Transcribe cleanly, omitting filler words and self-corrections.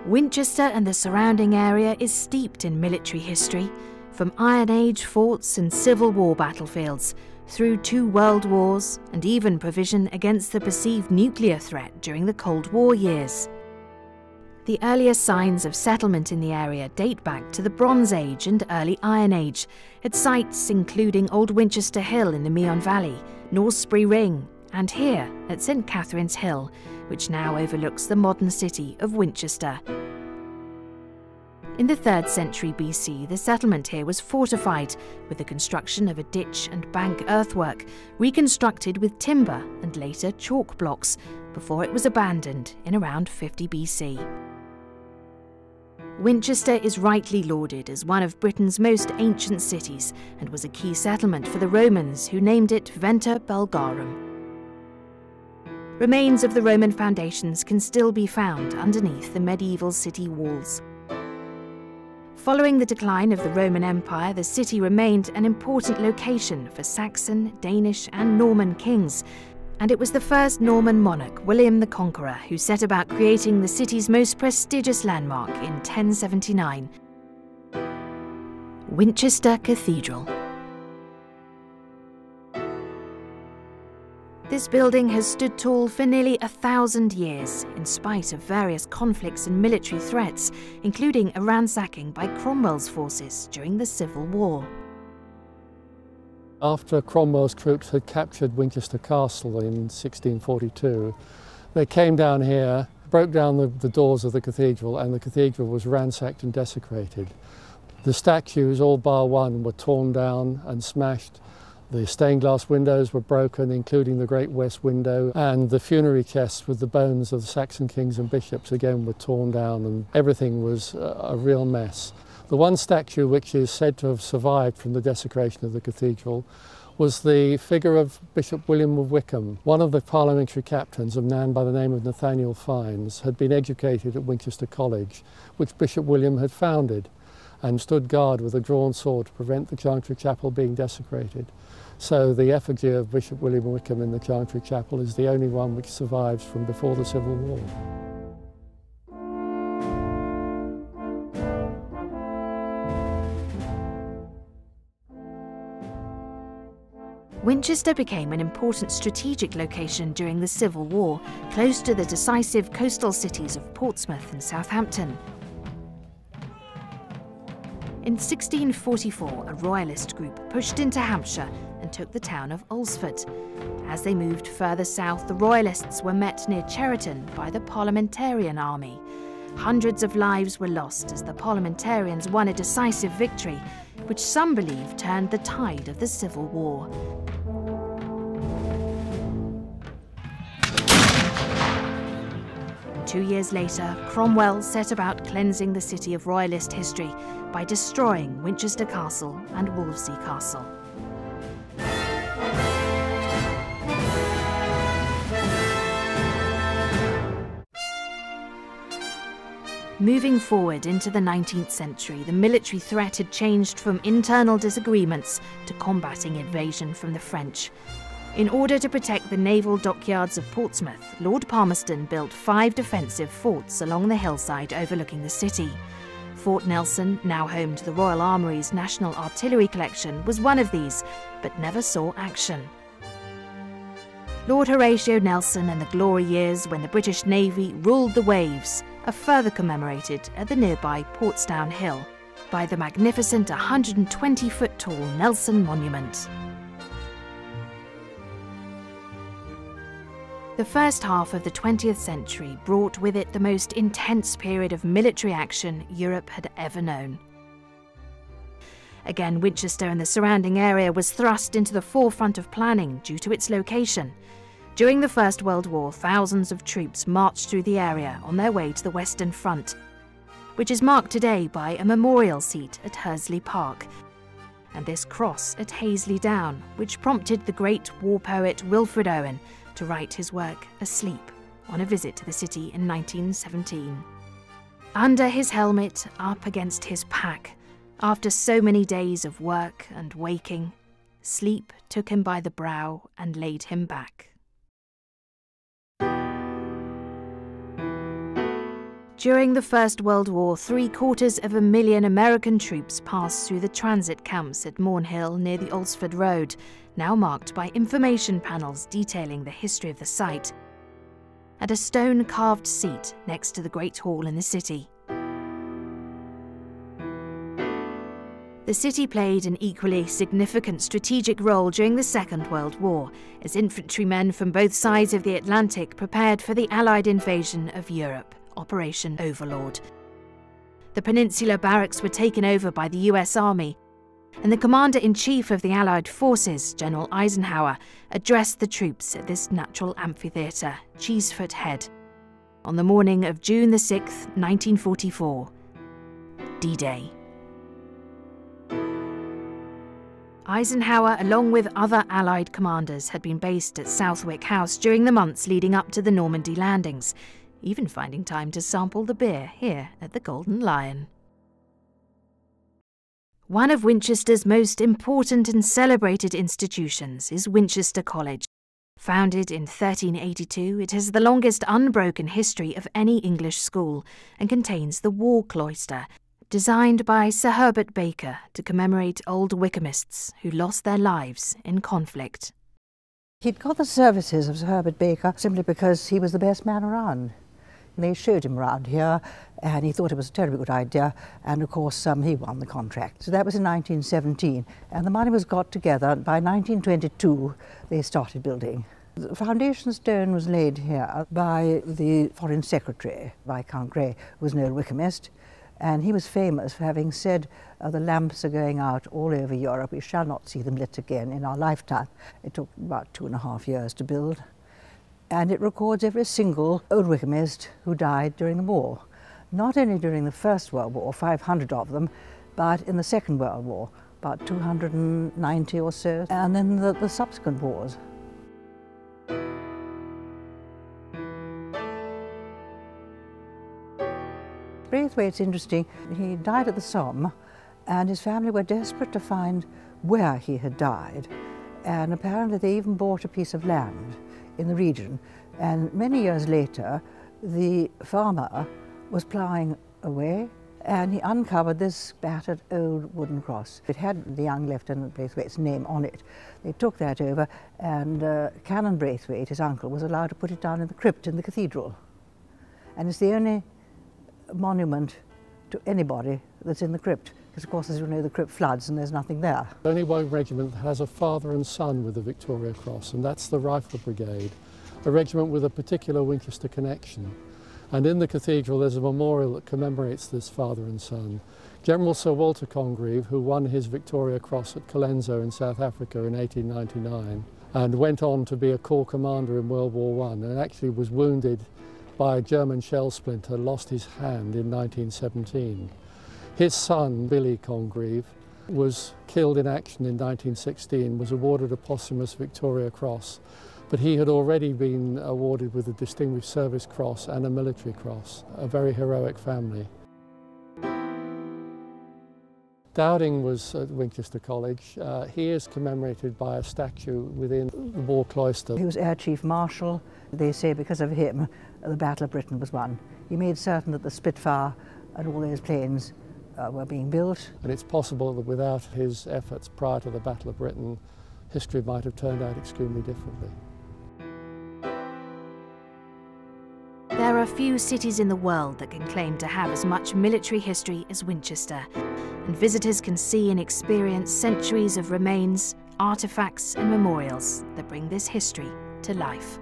Winchester and the surrounding area is steeped in military history, from Iron Age forts and Civil War battlefields, through 2 world wars, and even provision against the perceived nuclear threat during the Cold War years. The earliest signs of settlement in the area date back to the Bronze Age and early Iron Age, at sites including Old Winchester Hill in the Meon Valley, Northsbury Ring, and here at St Catherine's Hill, which now overlooks the modern city of Winchester. In the 3rd century BC, the settlement here was fortified with the construction of a ditch and bank earthwork, reconstructed with timber and later chalk blocks, before it was abandoned in around 50 BC. Winchester is rightly lauded as one of Britain's most ancient cities and was a key settlement for the Romans, who named it Venter Bulgarum. Remains of the Roman foundations can still be found underneath the medieval city walls. Following the decline of the Roman Empire, the city remained an important location for Saxon, Danish and Norman kings, and it was the first Norman monarch, William the Conqueror, who set about creating the city's most prestigious landmark in 1079, Winchester Cathedral. This building has stood tall for nearly 1,000 years, in spite of various conflicts and military threats, including a ransacking by Cromwell's forces during the Civil War. After Cromwell's troops had captured Winchester Castle in 1642, they came down here, broke down the doors of the cathedral, and the cathedral was ransacked and desecrated. The statues, all bar one, were torn down and smashed. The stained glass windows were broken, including the great west window, and the funerary chests with the bones of the Saxon kings and bishops again were torn down, and everything was a real mess. The one statue which is said to have survived from the desecration of the cathedral was the figure of Bishop William of Wykeham. One of the parliamentary captains, a man by the name of Nathaniel Fiennes, had been educated at Winchester College, which Bishop William had founded, and stood guard with a drawn sword to prevent the Chantry Chapel being desecrated. So the effigy of Bishop William Wykeham in the Chantry Chapel is the only one which survives from before the Civil War. Winchester became an important strategic location during the Civil War, close to the decisive coastal cities of Portsmouth and Southampton. In 1644, a royalist group pushed into Hampshire and took the town of Alresford. As they moved further south, the royalists were met near Cheriton by the Parliamentarian army. Hundreds of lives were lost as the Parliamentarians won a decisive victory, which some believe turned the tide of the Civil War. Two years later, Cromwell set about cleansing the city of royalist history by destroying Winchester Castle and Wolvesey Castle. Moving forward into the 19th century, the military threat had changed from internal disagreements to combating invasion from the French. In order to protect the naval dockyards of Portsmouth, Lord Palmerston built 5 defensive forts along the hillside overlooking the city. Fort Nelson, now home to the Royal Armoury's National Artillery Collection, was one of these, but never saw action. Lord Horatio Nelson and the glory years when the British Navy ruled the waves are further commemorated at the nearby Portsdown Hill by the magnificent 120-foot-tall Nelson Monument. The first half of the 20th century brought with it the most intense period of military action Europe had ever known. Again, Winchester and the surrounding area was thrust into the forefront of planning due to its location. During the First World War, thousands of troops marched through the area on their way to the Western Front, which is marked today by a memorial seat at Hursley Park, and this cross at Hazeley Down, which prompted the great war poet Wilfred Owen to write his work Asleep on a visit to the city in 1917. Under his helmet, up against his pack, after so many days of work and waking, sleep took him by the brow and laid him back. During the First World War, 750,000 American troops passed through the transit camps at Morn Hill near the Alresford Road, now marked by information panels detailing the history of the site, and a stone-carved seat next to the Great Hall in the city. The city played an equally significant strategic role during the Second World War, as infantrymen from both sides of the Atlantic prepared for the Allied invasion of Europe, Operation Overlord. The Peninsula Barracks were taken over by the US Army, and the Commander-in-Chief of the Allied forces, General Eisenhower, addressed the troops at this natural amphitheatre, Cheesefoot Head, on the morning of June the 6th, 1944, D-Day. Eisenhower, along with other Allied commanders, had been based at Southwick House during the months leading up to the Normandy landings, even finding time to sample the beer here at the Golden Lion. One of Winchester's most important and celebrated institutions is Winchester College. Founded in 1382, it has the longest unbroken history of any English school and contains the War Cloister, designed by Sir Herbert Baker to commemorate old Wykehamists who lost their lives in conflict. He'd got the services of Sir Herbert Baker simply because he was the best man around. They showed him around here, and he thought it was a terribly good idea, and of course he won the contract. So that was in 1917, and the money was got together. By 1922 they started building. The foundation stone was laid here by the Foreign Secretary, Viscount Grey, who was an old Wykehamist, and he was famous for having said, the lamps are going out all over Europe, we shall not see them lit again in our lifetime. It took about 2.5 years to build. And it records every single old Wykehamist who died during the war. Not only during the First World War, 500 of them, but in the Second World War, about 290 or so, and then the subsequent wars. Braithwaite's interesting. He died at the Somme, and his family were desperate to find where he had died. And apparently they even bought a piece of land in the region, and many years later the farmer was ploughing away and he uncovered this battered old wooden cross. It had the young Lieutenant Braithwaite's name on it. They took that over, and Canon Braithwaite, his uncle, was allowed to put it down in the crypt in the cathedral, and it's the only monument to anybody that's in the crypt, because of course, as you know, the crypt floods and there's nothing there. Only one regiment has a father and son with the Victoria Cross, and that's the Rifle Brigade, a regiment with a particular Winchester connection. And in the cathedral there's a memorial that commemorates this father and son. General Sir Walter Congreve, who won his Victoria Cross at Colenso in South Africa in 1899 and went on to be a corps commander in World War I, and actually was wounded by a German shell splinter, lost his hand in 1917. His son, Billy Congreve, was killed in action in 1916, was awarded a posthumous Victoria Cross, but he had already been awarded with a Distinguished Service Cross and a Military Cross, a very heroic family. Dowding was at Winchester College. He is commemorated by a statue within the War Cloister. He was Air Chief Marshal. They say because of him the Battle of Britain was won. He made certain that the Spitfire and all those planes were being built. And it's possible that without his efforts prior to the Battle of Britain, history might have turned out extremely differently. There are few cities in the world that can claim to have as much military history as Winchester, and visitors can see and experience centuries of remains, artefacts and memorials that bring this history to life.